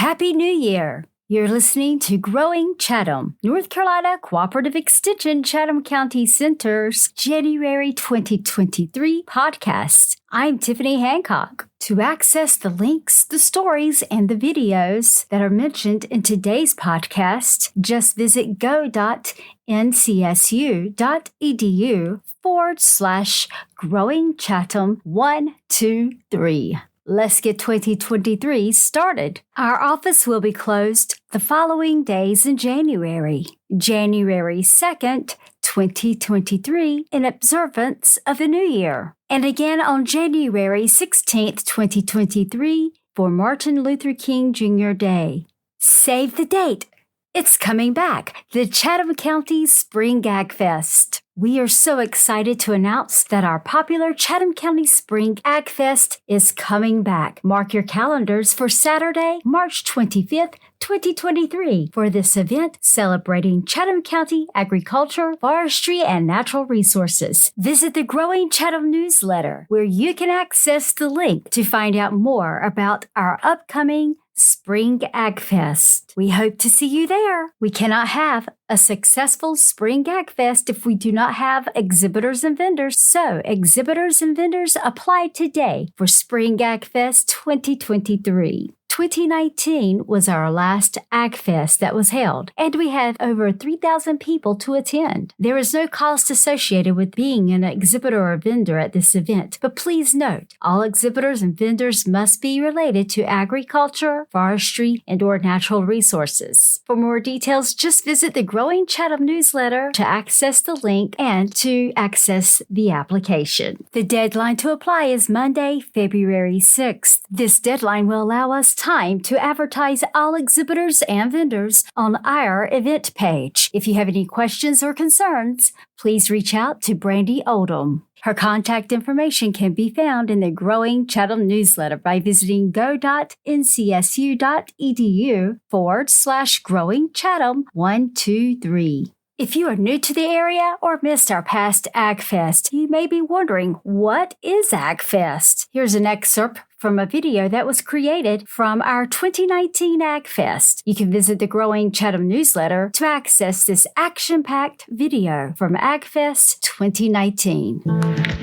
Happy New Year! You're listening to Growing Chatham, North Carolina Cooperative Extension Chatham County Center's January 2023 podcast. I'm Tiffany Hancock. To access the links, the stories, and the videos that are mentioned in today's podcast, just visit go.ncsu.edu/Growing Chatham 123. Let's get 2023 started. Our office will be closed the following days in January. January 2nd, 2023, in observance of the New Year. And again on January 16th, 2023, for Martin Luther King Jr. Day. Save the date. It's coming back, the Chatham County Spring Ag Fest. We are so excited to announce that our popular Chatham County Spring Ag Fest is coming back. Mark your calendars for Saturday, March 25th, 2023 for this event celebrating Chatham County agriculture, forestry, and natural resources. Visit the Growing Chatham Newsletter, where you can access the link to find out more about our upcoming Spring Ag Fest. We hope to see you there. We cannot have a successful Spring Ag Fest if we do not have exhibitors and vendors. So, exhibitors and vendors apply today for Spring Ag Fest 2023. 2019 was our last Ag Fest that was held, and we had over 3,000 people to attend. There is no cost associated with being an exhibitor or vendor at this event, but please note, all exhibitors and vendors must be related to agriculture, forestry, and/or natural resources. For more details, just visit the Growing Chatham Newsletter to access the link and to access the application. The deadline to apply is Monday, February 6th. This deadline will allow us time to advertise all exhibitors and vendors on our event page. If you have any questions or concerns, please reach out to Brandy Oldham. Her contact information can be found in the Growing Chatham Newsletter by visiting go.ncsu.edu/Growing Chatham 123. If you are new to the area or missed our past Ag Fest, you may be wondering, what is Ag Fest? Here's an excerpt from a video that was created from our 2019 Ag Fest. You can visit the Growing Chatham Newsletter to access this action-packed video from Ag Fest 2019.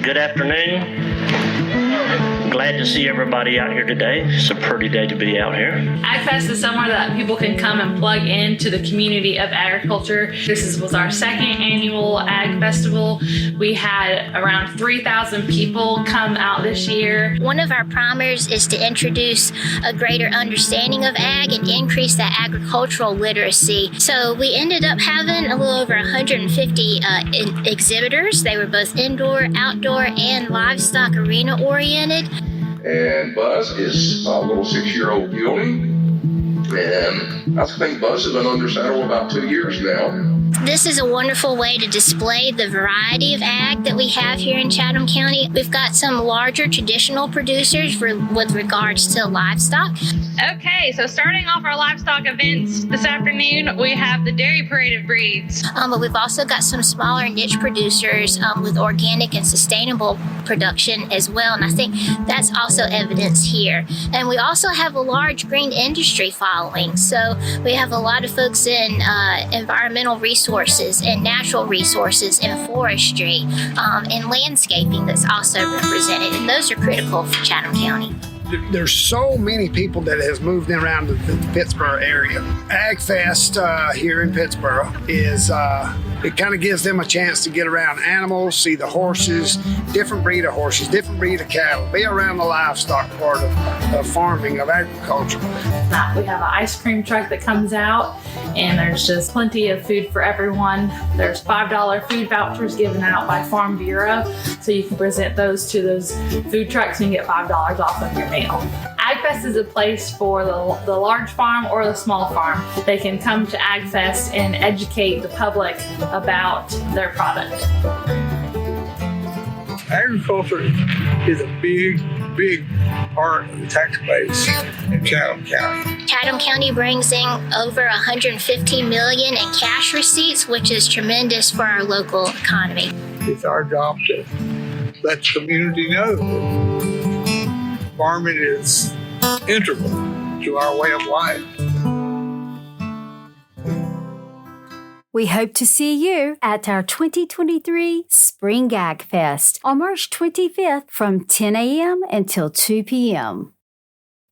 Good afternoon. Glad to see everybody out here today. It's a pretty day to be out here. AgFest is somewhere that people can come and plug into the community of agriculture. This was our second annual Ag Festival. We had around 3,000 people come out this year. One of our primers is to introduce a greater understanding of ag and increase that agricultural literacy. So we ended up having a little over 150 exhibitors. They were both indoor, outdoor, and livestock arena oriented. And Buzz is a little 6-year-old beauty. And I think Buzz has been under saddle about 2 years now. This is a wonderful way to display the variety of ag that we have here in Chatham County. We've got some larger traditional producers with regards to livestock. Okay, so starting off our livestock events this afternoon, we have the Dairy Parade of Breeds. But we've also got some smaller niche producers with organic and sustainable production as well. And I think that's also evidence here. And we also have a large green industry following. So we have a lot of folks in environmental resources and natural resources and forestry and landscaping that's also represented. And those are critical for Chatham County. There's so many people that has moved around the Pittsburgh area. Ag Fest here in Pittsburgh is, it kind of gives them a chance to get around animals, see the horses, different breed of horses, different breed of cattle, be around the livestock part of farming, of agriculture. We have an ice cream truck that comes out, and there's just plenty of food for everyone. There's $5 food vouchers given out by Farm Bureau, so you can present those to those food trucks and get $5 off of your meal. AgFest is a place for the large farm or the small farm. They can come to AgFest and educate the public about their product. Agriculture is a big part of the tax base in Chatham County. Chatham County brings in over $115 million in cash receipts, which is tremendous for our local economy. It's our job to let the community know that farming is integral to our way of life. We hope to see you at our 2023 Spring Ag Fest on March 25th from 10 a.m. until 2 p.m.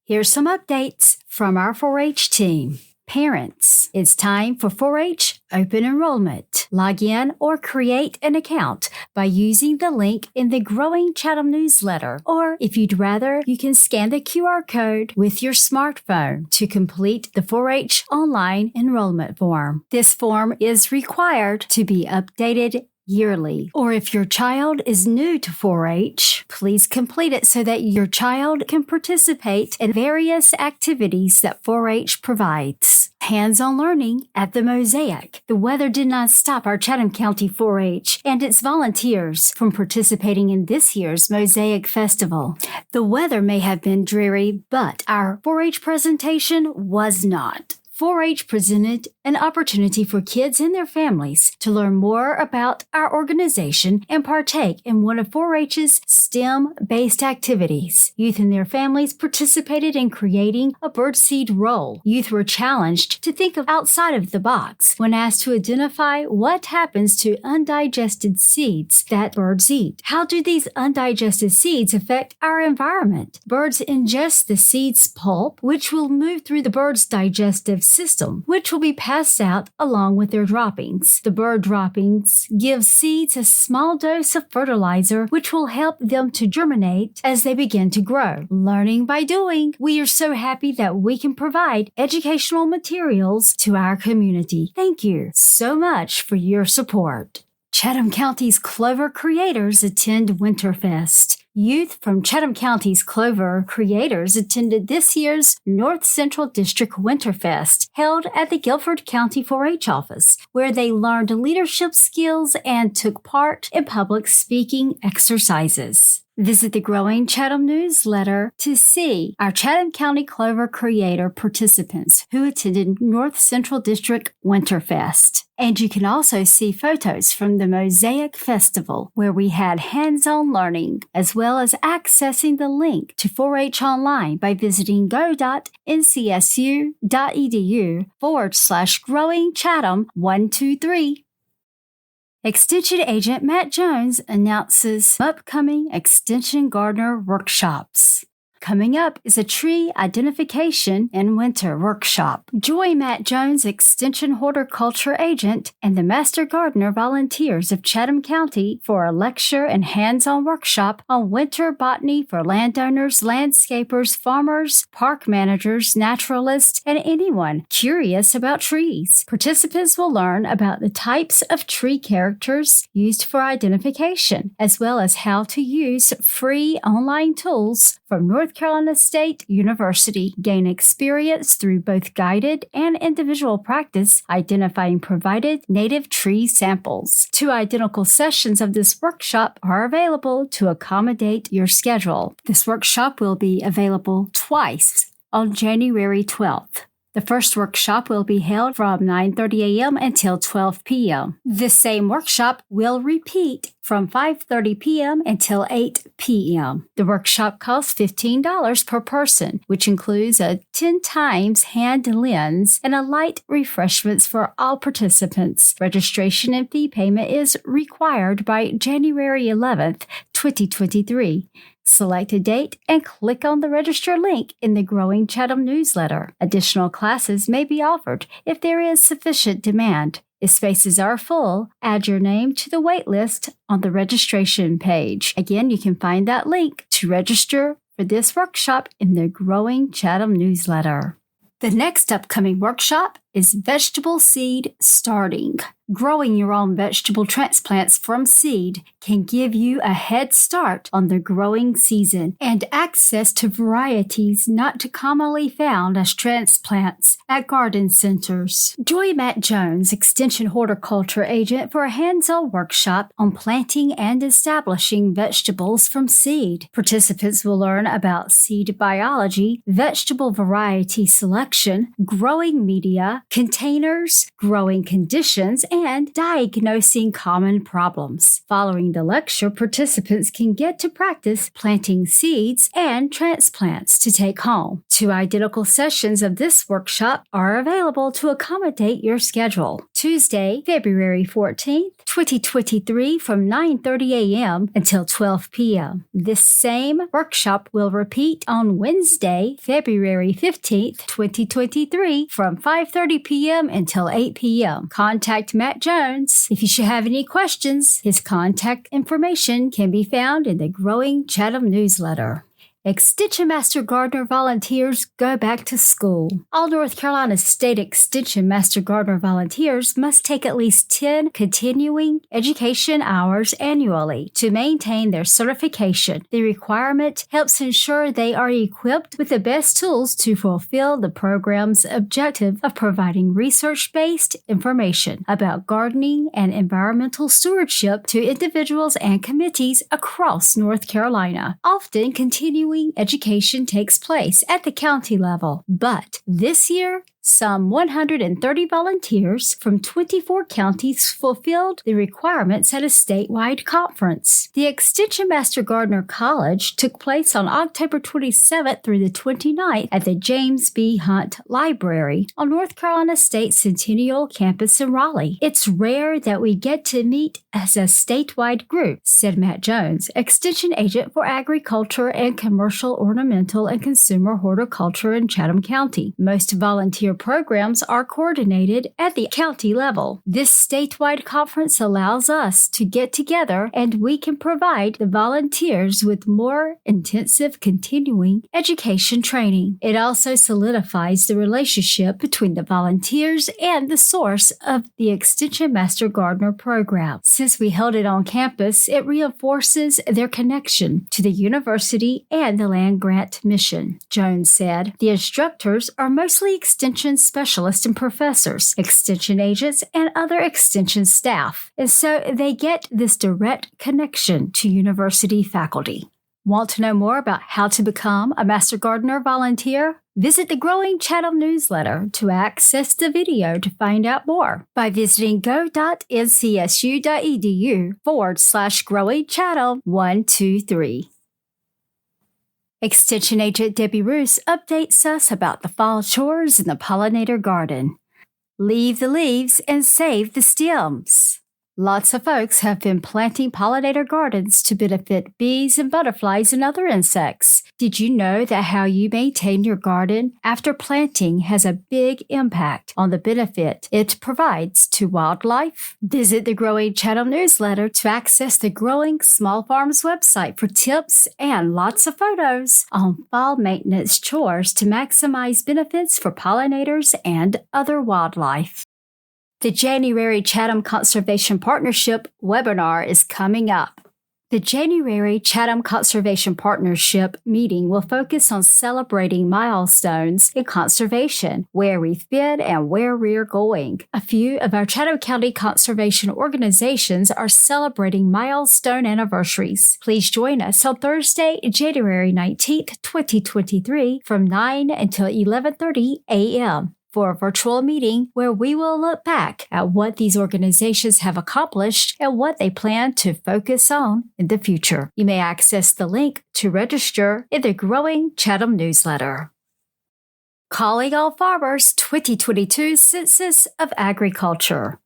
Here's some updates from our 4-H team. Parents, it's time for 4-H open enrollment. Log in or create an account by using the link in the Growing Chatham Newsletter. Or if you'd rather, you can scan the QR code with your smartphone to complete the 4-H online enrollment form. This form is required to be updated yearly. Or if your child is new to 4-H, please complete it so that your child can participate in various activities that 4-H provides. Hands-on learning at the Mosaic. The weather did not stop our Chatham County 4-H and its volunteers from participating in this year's Mosaic Festival. The weather may have been dreary, but our 4-H presentation was not. 4-H presented an opportunity for kids and their families to learn more about our organization and partake in one of 4-H's STEM-based activities. Youth and their families participated in creating a birdseed roll. Youth were challenged to think outside of the box when asked to identify what happens to undigested seeds that birds eat. How do these undigested seeds affect our environment? Birds ingest the seed's pulp, which will move through the bird's digestive system, which will be passed out along with their droppings. The bird droppings give seeds a small dose of fertilizer, which will help them to germinate as they begin to grow. Learning by doing, we are so happy that we can provide educational materials to our community. Thank you so much for your support. Chatham County's Clover creators attend Winterfest. Youth from Chatham County's Clover creators attended this year's North Central District Winterfest, held at the Guilford County 4-H office, where they learned leadership skills and took part in public speaking exercises. Visit the Growing Chatham Newsletter to see our Chatham County Clover creator participants who attended North Central District Winterfest. And you can also see photos from the Mosaic Festival, where we had hands-on learning, as well as accessing the link to 4-H online by visiting go.ncsu.edu/Growing Chatham 123. Extension Agent Matt Jones announces upcoming Extension Gardener workshops. Coming up is a tree identification in winter workshop. Join Matt Jones, Extension Horticulture Agent, and the Master Gardener volunteers of Chatham County for a lecture and hands-on workshop on winter botany for landowners, landscapers, farmers, park managers, naturalists, and anyone curious about trees. Participants will learn about the types of tree characters used for identification, as well as how to use free online tools from North Carolina State University. Gain experience through both guided and individual practice identifying provided native tree samples. 2 identical sessions of this workshop are available to accommodate your schedule. This workshop will be available twice on January 12th. The first workshop will be held from 9:30 a.m. until 12 p.m. This same workshop will repeat from 5:30 p.m. until 8 p.m. The workshop costs $15 per person, which includes a 10 times hand lens and a light refreshments for all participants. Registration and fee payment is required by January 11th, 2023. Select a date and click on the register link in the Growing Chatham Newsletter. Additional classes may be offered if there is sufficient demand. If spaces are full, add your name to the wait list on the registration page. Again, you can find that link to register for this workshop in the Growing Chatham Newsletter. The next upcoming workshop is Vegetable Seed Starting. Growing your own vegetable transplants from seed can give you a head start on the growing season and access to varieties not commonly found as transplants at garden centers. Join Matt Jones, Extension Horticulture Agent, for a hands-on workshop on planting and establishing vegetables from seed. Participants will learn about seed biology, vegetable variety selection, growing media, containers, growing conditions, and diagnosing common problems. Following the lecture, participants can get to practice planting seeds and transplants to take home. 2 identical sessions of this workshop are available to accommodate your schedule. Tuesday, February 14th, 2023 from 9:30 a.m. until 12 p.m. This same workshop will repeat on Wednesday, February 15th, 2023 from 5:30 p.m. until 8 p.m. Contact Matt Jones if you should have any questions. His contact information can be found in the Growing Chatham Newsletter. Extension Master Gardener volunteers go back to school. All North Carolina State Extension Master Gardener volunteers must take at least 10 continuing education hours annually to maintain their certification. The requirement helps ensure they are equipped with the best tools to fulfill the program's objective of providing research-based information about gardening and environmental stewardship to individuals and committees across North Carolina. Often continuing education takes place at the county level, but this year, some 130 volunteers from 24 counties fulfilled the requirements at a statewide conference. The Extension Master Gardener College took place on October 27th through the 29th at the James B. Hunt Library on North Carolina State Centennial Campus in Raleigh. It's rare that we get to meet as a statewide group, said Matt Jones, Extension Agent for Agriculture and Commercial Ornamental and Consumer Horticulture in Chatham County. Most volunteer programs are coordinated at the county level. This statewide conference allows us to get together and we can provide the volunteers with more intensive continuing education training. It also solidifies the relationship between the volunteers and the source of the Extension Master Gardener program. Since we held it on campus, it reinforces their connection to the university and the land grant mission. Jones said, the instructors are mostly extension specialists and professors, extension agents, and other extension staff, and so they get this direct connection to university faculty. Want to know more about how to become a Master Gardener volunteer? Visit the Growing Chatham Newsletter to access the video to find out more by visiting go.ncsu.edu/Growing Chatham 123. Extension Agent Debbie Roos updates us about the fall chores in the pollinator garden. Leave the leaves and save the stems. Lots of folks have been planting pollinator gardens to benefit bees and butterflies and other insects. Did you know that how you maintain your garden after planting has a big impact on the benefit it provides to wildlife? Visit the Growing Chatham Newsletter to access the Growing Small Farms website for tips and lots of photos on fall maintenance chores to maximize benefits for pollinators and other wildlife. The January Chatham Conservation Partnership webinar is coming up. The January Chatham Conservation Partnership meeting will focus on celebrating milestones in conservation, where we've been and where we're going. A few of our Chatham County conservation organizations are celebrating milestone anniversaries. Please join us on Thursday, January 19th, 2023 from 9 until 11:30 a.m. for a virtual meeting where we will look back at what these organizations have accomplished and what they plan to focus on in the future. You may access the link to register in the Growing Chatham Newsletter. Calling All Farmers 2022 Census of Agriculture.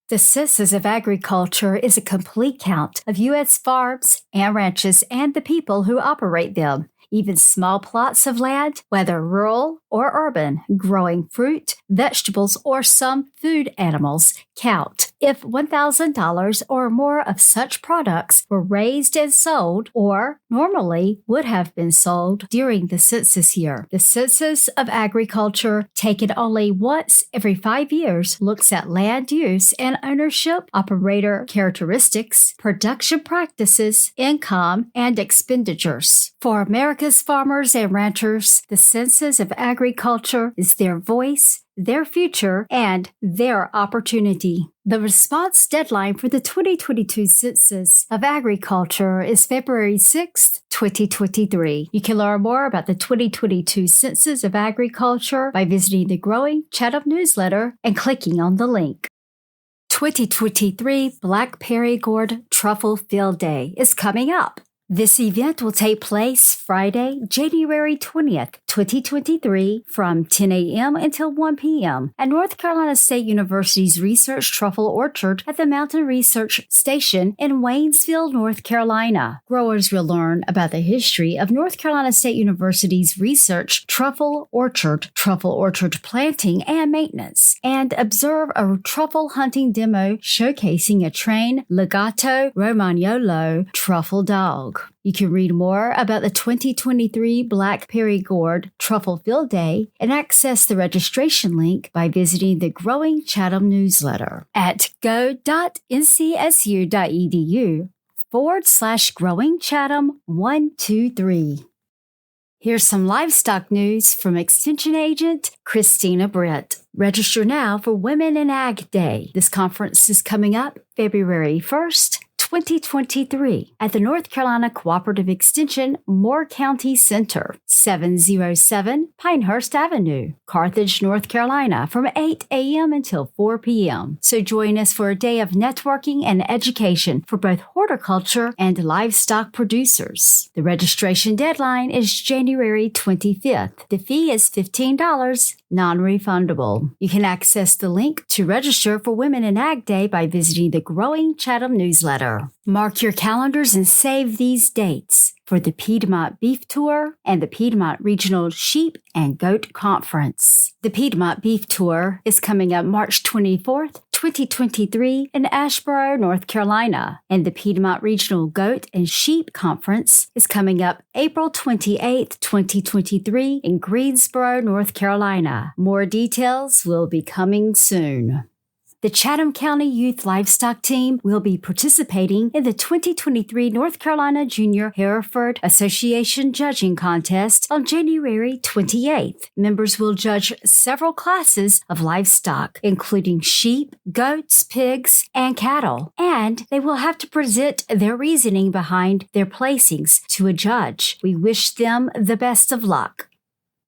The Census of Agriculture is a complete count of U.S. farms and ranches and the people who operate them. Even small plots of land, whether rural or urban, growing fruit, vegetables, or some food animals, count. If $1,000 or more of such products were raised and sold, or normally would have been sold during the census year. The Census of Agriculture, taken only once every 5 years, looks at land use and ownership, operator characteristics, production practices, income, and expenditures. For America's farmers and ranchers, the Census of Agriculture is their voice, their future, and their opportunity. The response deadline for the 2022 Census of Agriculture is February 6, 2023. You can learn more about the 2022 Census of Agriculture by visiting the Growing Chatham Newsletter and clicking on the link. 2023 Blackberry Gourd Truffle Field Day is coming up. This event will take place Friday, January 20th, 2023 from 10 a.m. until 1 p.m. at North Carolina State University's Research Truffle Orchard at the Mountain Research Station in Waynesville, North Carolina. Growers will learn about the history of North Carolina State University's Research Truffle Orchard planting and maintenance, and observe a truffle hunting demo showcasing a trained Legato Romagnolo truffle dog. You can read more about the 2023 Blackberry Gourd Truffle Field Day and access the registration link by visiting the Growing Chatham Newsletter at go.ncsU.edu/Growing Chatham 123. Here's some livestock news from Extension Agent Christina Britt. Register now for Women in Ag Day. This conference is coming up February 1st. 2023 at the North Carolina Cooperative Extension Moore County Center, 707 Pinehurst Avenue, Carthage, North Carolina, from 8 a.m. until 4 p.m. So join us for a day of networking and education for both horticulture and livestock producers. The registration deadline is January 25th. The fee is $15, non-refundable. You can access the link to register for Women in Ag Day by visiting the Growing Chatham Newsletter. Mark your calendars and save these dates for the Piedmont Beef Tour and the Piedmont Regional Sheep and Goat Conference. The Piedmont Beef Tour is coming up March 24th, 2023 in Asheboro, North Carolina, and the Piedmont Regional Goat and Sheep Conference is coming up April 28th, 2023 in Greensboro, North Carolina. More details will be coming soon. The Chatham County Youth Livestock Team will be participating in the 2023 North Carolina Junior Hereford Association Judging Contest on January 28th. Members will judge several classes of livestock, including sheep, goats, pigs, and cattle, and they will have to present their reasoning behind their placings to a judge. We wish them the best of luck.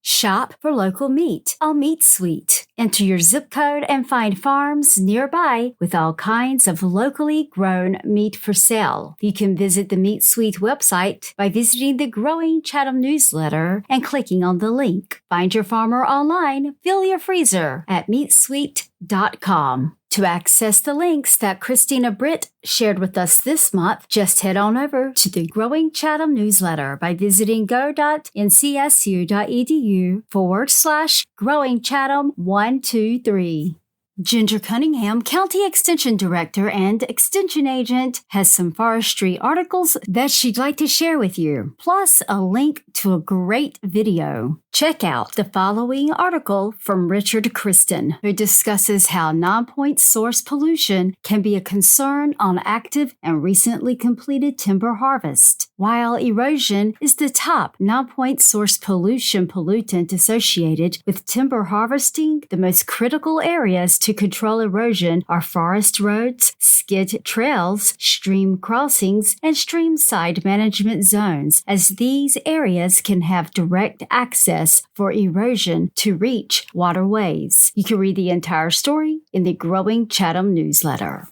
Shop for local meat on Meat Suite. Enter your zip code and find farms nearby with all kinds of locally grown meat for sale. You can visit the Meat Suite website by visiting the Growing Chatham Newsletter and clicking on the link. Find your farmer online, fill your freezer at meatsuite.com. To access the links that Christina Britt shared with us this month, just head on over to the Growing Chatham Newsletter by visiting go.ncsu.edu/Growing Chatham 123. Ginger Cunningham, County Extension Director and Extension Agent, has some forestry articles that she'd like to share with you, plus a link to a great video. Check out the following article from Richard Kristen, who discusses how non-point source pollution can be a concern on active and recently completed timber harvest. While erosion is the top non-point source pollutant associated with timber harvesting, the most critical areas to control erosion are forest roads, skid trails, stream crossings, and stream side management zones, as these areas can have direct access for erosion to reach waterways. You can read the entire story in the Growing Chatham Newsletter.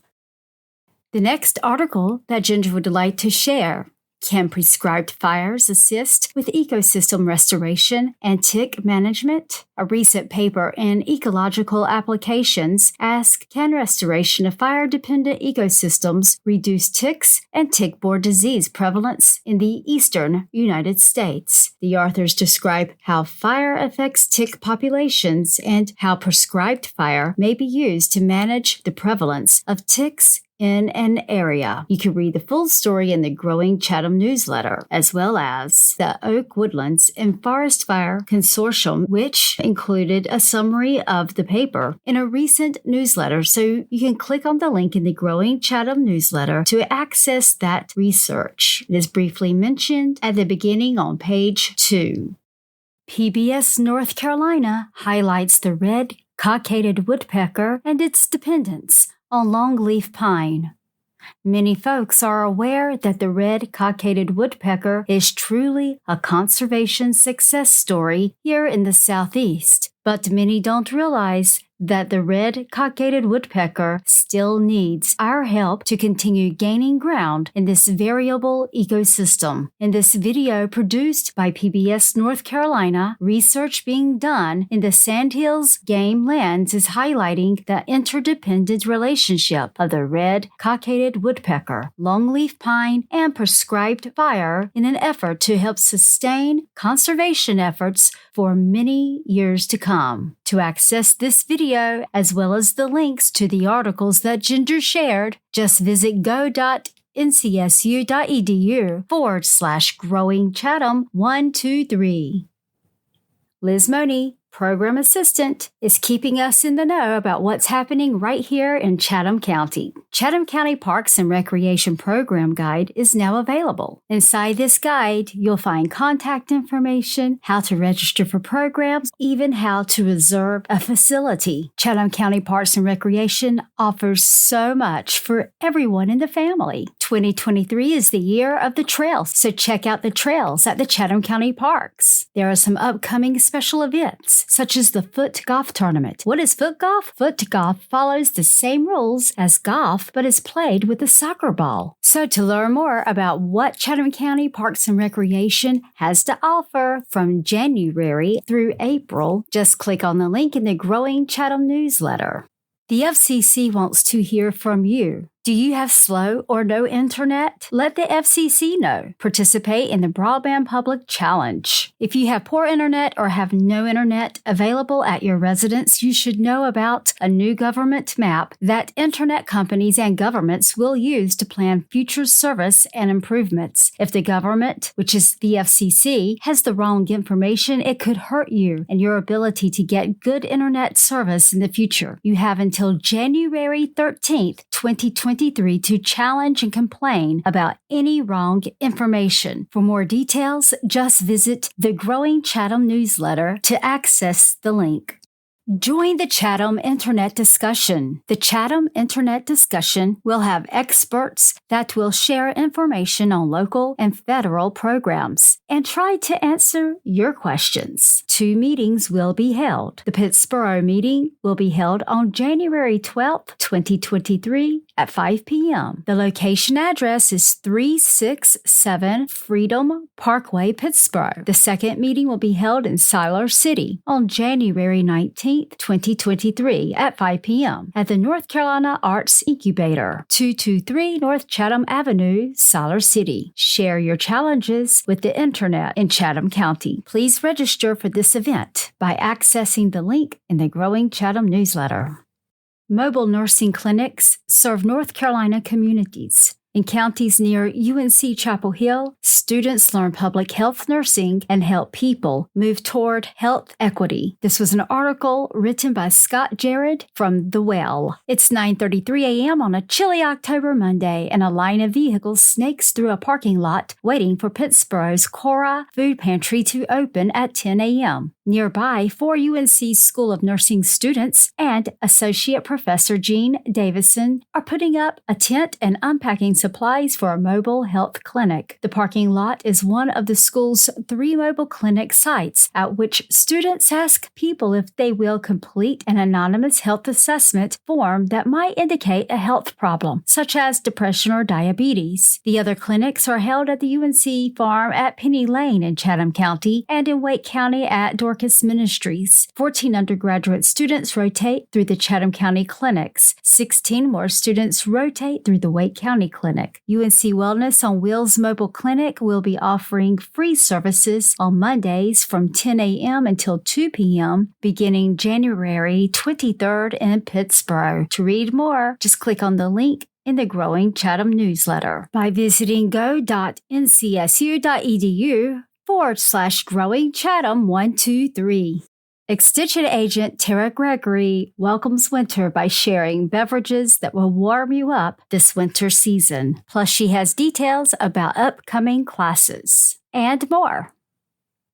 The next article that Ginger would like to share: Can prescribed fires assist with ecosystem restoration and tick management? A recent paper in Ecological Applications asks, can restoration of fire-dependent ecosystems reduce ticks and tick-borne disease prevalence in the eastern United States? The authors describe how fire affects tick populations and how prescribed fire may be used to manage the prevalence of ticks in an area. You can read the full story in the Growing Chatham Newsletter, as well as the Oak Woodlands and Forest Fire Consortium, which included a summary of the paper in a recent newsletter. So you can click on the link in the Growing Chatham Newsletter to access that research. It is briefly mentioned at the beginning on page 2. PBS North Carolina highlights the red cockaded woodpecker and its dependence on longleaf pine. Many folks are aware that the red cockaded woodpecker is truly a conservation success story here in the Southeast, but many don't realize that the red-cockaded woodpecker still needs our help to continue gaining ground in this variable ecosystem. In this video produced by PBS North Carolina, research being done in the Sandhills Game Lands is highlighting the interdependent relationship of the red-cockaded woodpecker, longleaf pine, and prescribed fire in an effort to help sustain conservation efforts for many years to come. To access this video, as well as the links to the articles that Ginger shared, just visit go.ncsu.edu/Growing Chatham 123. Liz Money, Program Assistant, is keeping us in the know about what's happening right here in Chatham County. Chatham County Parks and Recreation Program Guide is now available. Inside this guide, you'll find contact information, how to register for programs, even how to reserve a facility. Chatham County Parks and Recreation offers so much for everyone in the family. 2023 is the year of the trails, so check out the trails at the Chatham County Parks. There are some upcoming special events, such as the foot golf tournament. What is foot golf? Foot golf follows the same rules as golf, but is played with a soccer ball. So to learn more about what Chatham County Parks and Recreation has to offer from January through April, just click on the link in the Growing Chatham Newsletter. The FCC wants to hear from you. Do you have slow or no internet? Let the FCC know. Participate in the Broadband Public Challenge. If you have poor internet or have no internet available at your residence, you should know about a new government map that internet companies and governments will use to plan future service and improvements. If the government, which is the FCC, has the wrong information, it could hurt you and your ability to get good internet service in the future. You have until January 13th, 2023 to challenge and complain about any wrong information. For more details, just visit the Growing Chatham Newsletter to access the link. Join the Chatham Internet Discussion. The Chatham Internet Discussion will have experts that will share information on local and federal programs and try to answer your questions. 2 meetings will be held. The Pittsboro meeting will be held on January 12th, 2023 at 5 p.m. The location address is 367 Freedom Parkway, Pittsboro. The second meeting will be held in Siler City on January 19th, 2023 at 5 p.m. at the North Carolina Arts Incubator, 223 North Chatham Avenue, Siler City. Share your challenges with the internet in Chatham County. Please register for this event by accessing the link in the Growing Chatham Newsletter. Mobile nursing clinics serve North Carolina communities. In counties near UNC Chapel Hill, students learn public health nursing and help people move toward health equity. This was an article written by Scott Jared from The Well. It's 9:33 a.m. on a chilly October Monday, and a line of vehicles snakes through a parking lot waiting for Pittsboro's Cora Food Pantry to open at 10 a.m. Nearby, 4 UNC School of Nursing students and Associate Professor Jean Davison are putting up a tent and unpacking supplies for a mobile health clinic. The parking lot is one of the school's 3 mobile clinic sites at which students ask people if they will complete an anonymous health assessment form that might indicate a health problem, such as depression or diabetes. The other clinics are held at the UNC farm at Penny Lane in Chatham County and in Wake County at Dorcas Ministries. 14 undergraduate students rotate through the Chatham County clinics. 16 more students rotate through the Wake County clinic. UNC Wellness on Wheels Mobile Clinic will be offering free services on Mondays from 10 a.m. until 2 p.m. beginning January 23rd in Pittsboro. To read more, just click on the link in the Growing Chatham Newsletter by visiting go.ncsu.edu/Growing Chatham 123. Extension Agent Tara Gregory welcomes winter by sharing beverages that will warm you up this winter season. Plus, she has details about upcoming classes and more.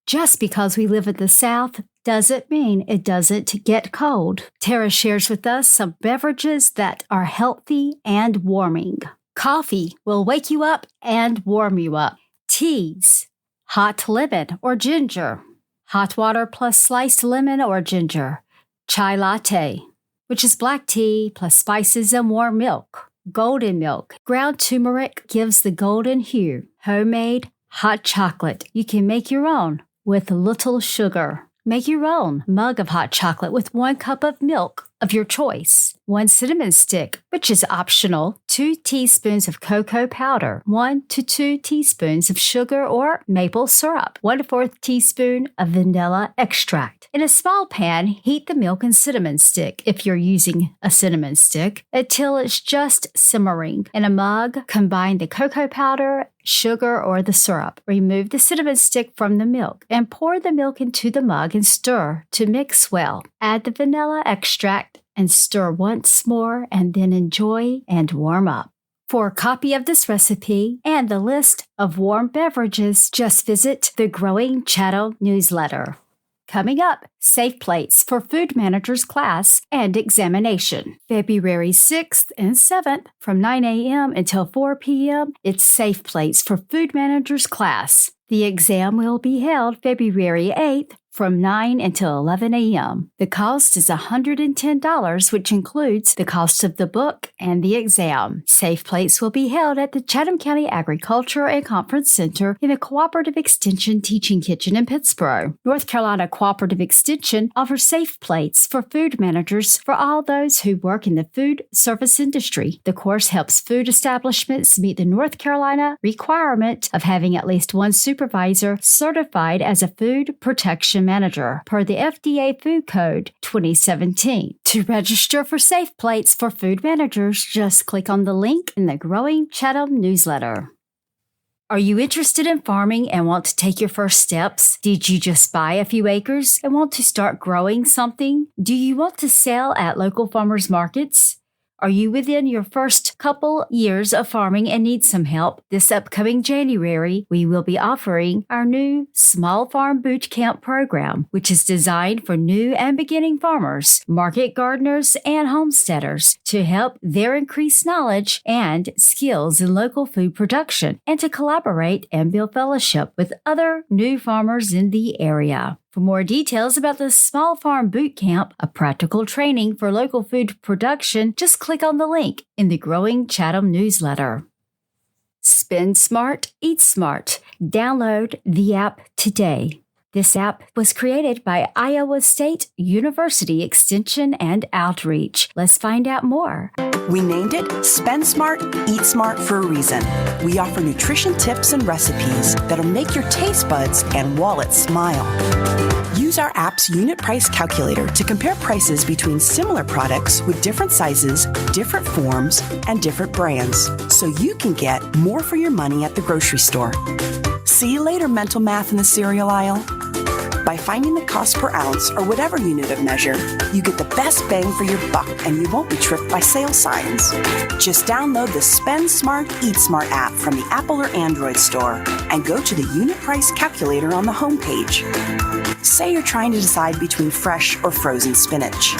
Just because we live in the South doesn't mean it doesn't get cold. Tara shares with us some beverages that are healthy and warming. Coffee will wake you up and warm you up. Teas, hot lemon or ginger. Hot water plus sliced lemon or ginger. Chai latte, which is black tea plus spices and warm milk. Golden milk. Ground turmeric gives the golden hue. Homemade hot chocolate. You can make your own with little sugar. Make your own mug of hot chocolate with 1 cup of milk of your choice. 1 cinnamon stick, which is optional. 2 teaspoons of cocoa powder. 1 to 2 teaspoons of sugar or maple syrup. 1/4 teaspoon of vanilla extract. In a small pan, heat the milk and cinnamon stick, if you're using a cinnamon stick, until it's just simmering. In a mug, combine the cocoa powder, sugar, or the syrup. Remove the cinnamon stick from the milk and pour the milk into the mug and stir to mix well. Add the vanilla extract and stir once more and then enjoy and warm up. For a copy of this recipe and the list of warm beverages, just visit the Growing Chatham Newsletter. Coming up, Safe Plates for Food Managers class and examination. February 6th and 7th from 9 a.m. until 4 p.m. It's Safe Plates for Food Managers class. The exam will be held February 8th from 9 until 11 a.m. The cost is $110, which includes the cost of the book and the exam. Safe Plates will be held at the Chatham County Agriculture and Conference Center in the Cooperative Extension Teaching Kitchen in Pittsburgh. North Carolina Cooperative Extension offers Safe Plates for food managers for all those who work in the food service industry. The course helps food establishments meet the North Carolina requirement of having at least 1 supervisor certified as a food protection manager per the FDA Food Code 2017. To register for Safe Plates for Food Managers, just click on the link in the Growing Chatham Newsletter. Are you interested in farming and want to take your first steps? Did you just buy a few acres and want to start growing something? Do you want to sell at local farmers markets? Are you within your first couple years of farming and need some help? This upcoming January, we will be offering our new Small Farm Boot Camp program, which is designed for new and beginning farmers, market gardeners, and homesteaders to help their increased knowledge and skills in local food production and to collaborate and build fellowship with other new farmers in the area. For more details about the Small Farm Boot Camp, a practical training for local food production, just click on the link in the Growing Chatham Newsletter. Spend Smart, Eat Smart. Download the app today. This app was created by Iowa State University Extension and Outreach. Let's find out more. We named it Spend Smart, Eat Smart for a reason. We offer nutrition tips and recipes that'll make your taste buds and wallet smile. Use our app's unit price calculator to compare prices between similar products with different sizes, different forms, and different brands, so you can get more for your money at the grocery store. See you later, mental math in the cereal aisle. By finding the cost per ounce or whatever unit of measure, you get the best bang for your buck and you won't be tricked by sale signs. Just download the Spend Smart, Eat Smart app from the Apple or Android store and go to the unit price calculator on the homepage. Say you're trying to decide between fresh or frozen spinach.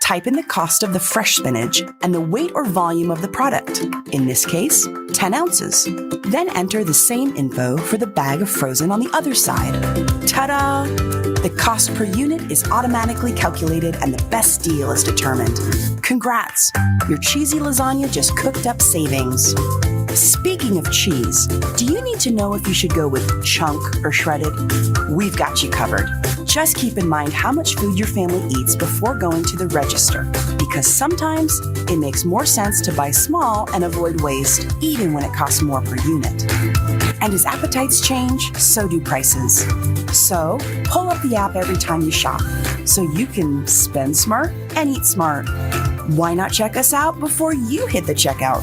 Type in the cost of the fresh spinach and the weight or volume of the product, in this case, 10 ounces. Then enter the same info for the bag of frozen on the other side. Ta-da! The cost per unit is automatically calculated and the best deal is determined. Congrats! Your cheesy lasagna just cooked up savings. Speaking of cheese, do you need to know if you should go with chunk or shredded? We've got you covered. Just keep in mind how much food your family eats before going to the register, because sometimes it makes more sense to buy small and avoid waste, even when it costs more per unit. And as appetites change, so do prices. So pull up the app every time you shop, so you can spend smart and eat smart. Why not check us out before you hit the checkout?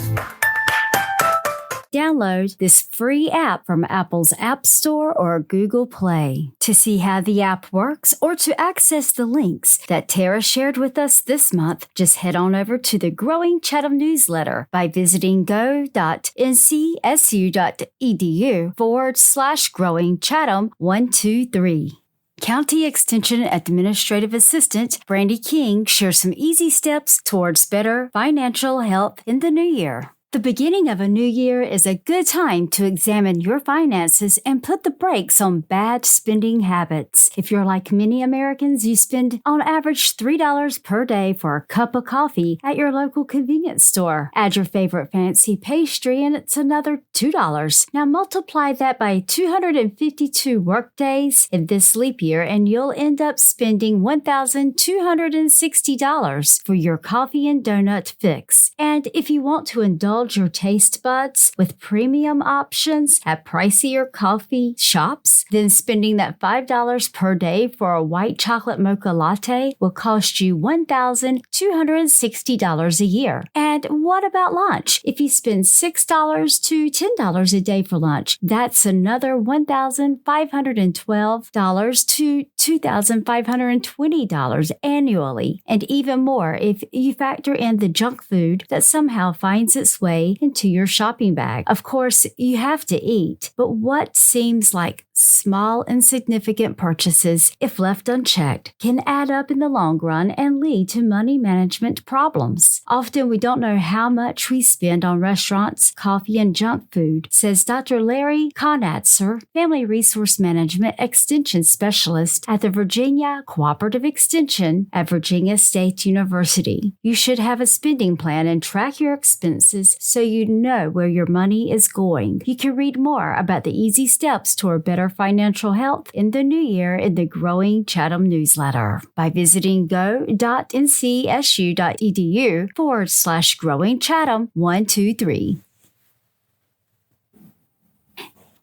Download this free app from Apple's App Store or Google Play. To see how the app works or to access the links that Tara shared with us this month, just head on over to the Growing Chatham Newsletter by visiting go.ncsu.edu/Growing Chatham 123. County Extension Administrative Assistant Brandy King shares some easy steps towards better financial health in the new year. The beginning of a new year is a good time to examine your finances and put the brakes on bad spending habits. If you're like many Americans, you spend on average $3 per day for a cup of coffee at your local convenience store. Add your favorite fancy pastry and it's another $2. Now multiply that by 252 work days in this leap year and you'll end up spending $1,260 for your coffee and donut fix. And if you want to indulge your taste buds with premium options at pricier coffee shops, then spending that $5 per day for a white chocolate mocha latte will cost you $1,260 a year. And what about lunch? If you spend $6 to $10 a day for lunch, that's another $1,512 to $2,520 annually, and even more if you factor in the junk food that somehow finds its way into your shopping bag. Of course, you have to eat, but what seems like small, insignificant purchases, if left unchecked, can add up in the long run and lead to money management problems. Often we don't know how much we spend on restaurants, coffee, and junk food, says Dr. Larry Conatzer, Family Resource Management Extension Specialist at the Virginia Cooperative Extension at Virginia State University. You should have a spending plan and track your expenses so you know where your money is going. You can read more about the easy steps toward better financial health in the new year in the Growing Chatham Newsletter by visiting go.ncsu.edu/Growing Chatham 123.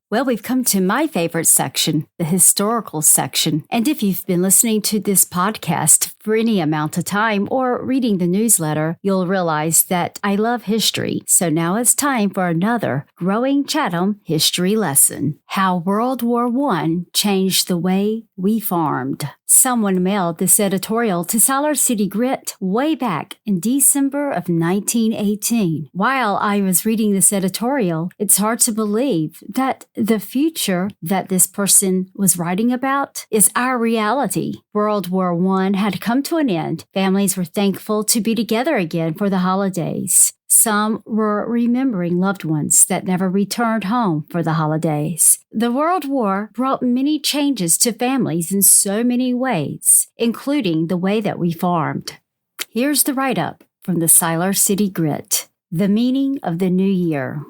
Well, we've come to my favorite section, the historical section. And if you've been listening to this podcast for any amount of time or reading the newsletter, you'll realize that I love history. So now it's time for another Growing Chatham history lesson. How World War I changed the way we farmed. Someone mailed this editorial to Siler City Grit way back in December of 1918. While I was reading this editorial, it's hard to believe that the future that this person was writing about is our reality. World War I had come to an end. Families were thankful to be together again for the holidays. Some were remembering loved ones that never returned home for the holidays. The World War brought many changes to families in so many ways, including the way that we farmed. Here's the write-up from the Siler City Grit. The meaning of the new year.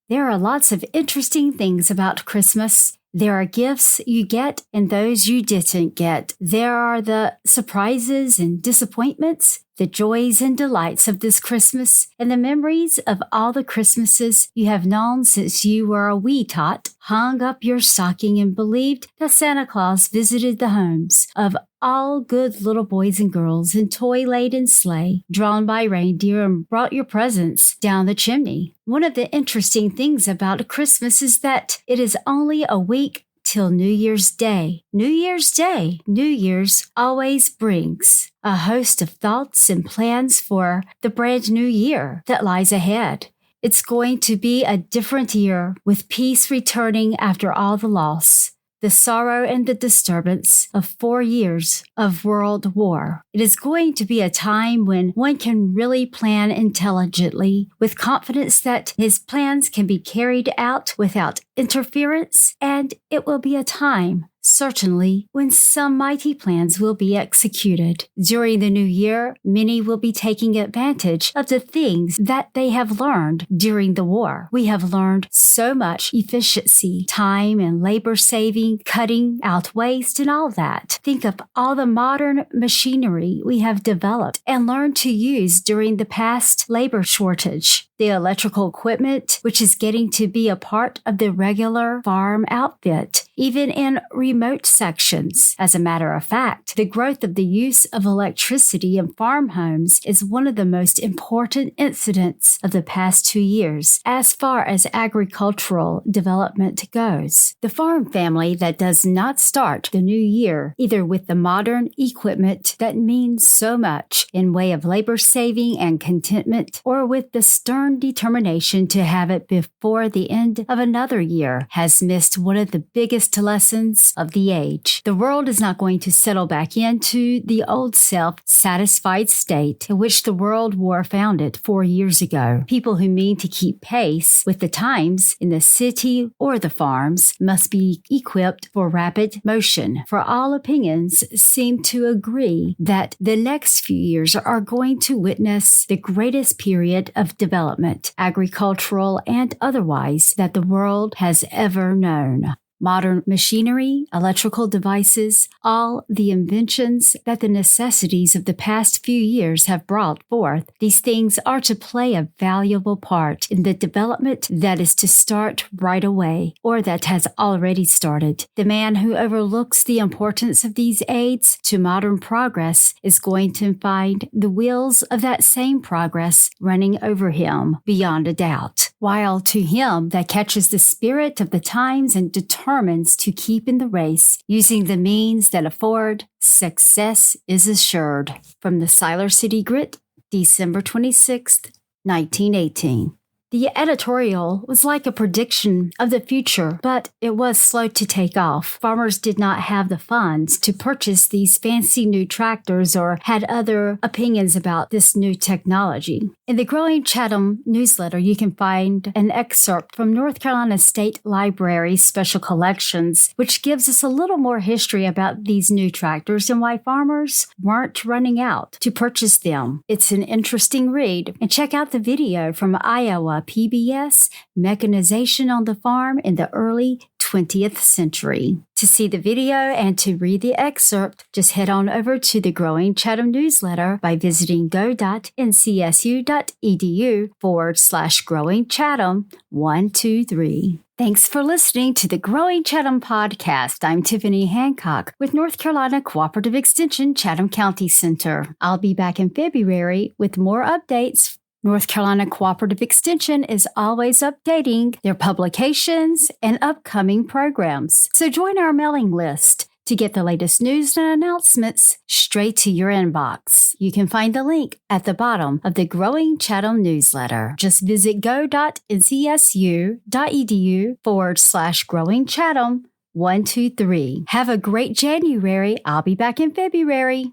There are lots of interesting things about Christmas. There are gifts you get and those you didn't get. There are the surprises and disappointments, the joys and delights of this Christmas, and the memories of all the Christmases you have known since you were a wee tot, hung up your stocking and believed that Santa Claus visited the homes of all good little boys and girls in toy-laden sleigh, drawn by reindeer, and brought your presents down the chimney. One of the interesting things about Christmas is that it is only a week till New Year's Day. New Year's Day, New Year's always brings a host of thoughts and plans for the brand new year that lies ahead. It's going to be a different year with peace returning after all the loss, the sorrow and the disturbance of 4 years of world war. It is going to be a time when one can really plan intelligently with confidence that his plans can be carried out without interference, and it will be a time certainly when some mighty plans will be executed. During the new year, many will be taking advantage of the things that they have learned during the war. We have learned so much efficiency, time and labor saving, cutting out waste and all that. Think of all the modern machinery we have developed and learned to use during the past labor shortage. The electrical equipment, which is getting to be a part of the regular farm outfit, even in remote sections. As a matter of fact, the growth of the use of electricity in farm homes is one of the most important incidents of the past 2 years as far as agricultural development goes. The farm family that does not start the new year either with the modern equipment that means so much in way of labor saving and contentment, or with the stern stubborn determination to have it before the end of another year has missed one of the biggest lessons of the age. The world is not going to settle back into the old self-satisfied state in which the world war founded 4 years ago. People who mean to keep pace with the times in the city or the farms must be equipped for rapid motion, for all opinions seem to agree that the next few years are going to witness the greatest period of development, agricultural and otherwise, that the world has ever known. Modern machinery, electrical devices, all the inventions that the necessities of the past few years have brought forth, these things are to play a valuable part in the development that is to start right away, or that has already started. The man who overlooks the importance of these aids to modern progress is going to find the wheels of that same progress running over him beyond a doubt. While to him that catches the spirit of the times and determines to keep in the race, using the means that afford, success is assured. From the Siler City Grit, December 26th, 1918. The editorial was like a prediction of the future, but it was slow to take off. Farmers did not have the funds to purchase these fancy new tractors or had other opinions about this new technology. In the Growing Chatham Newsletter, you can find an excerpt from North Carolina State Library's Special Collections, which gives us a little more history about these new tractors and why farmers weren't running out to purchase them. It's an interesting read, and check out the video from Iowa PBS, Mechanization on the Farm in the Early 20th Century. To see the video and to read the excerpt, just head on over to the Growing Chatham Newsletter by visiting go.ncsu.edu/Growing Chatham 123. Thanks for listening to the Growing Chatham podcast. I'm Tiffany Hancock with North Carolina Cooperative Extension Chatham County Center. I'll be back in February with more updates. North Carolina Cooperative Extension is always updating their publications and upcoming programs. So join our mailing list to get the latest news and announcements straight to your inbox. You can find the link at the bottom of the Growing Chatham Newsletter. Just visit go.ncsu.edu/Growing Chatham 123. Have a great January. I'll be back in February.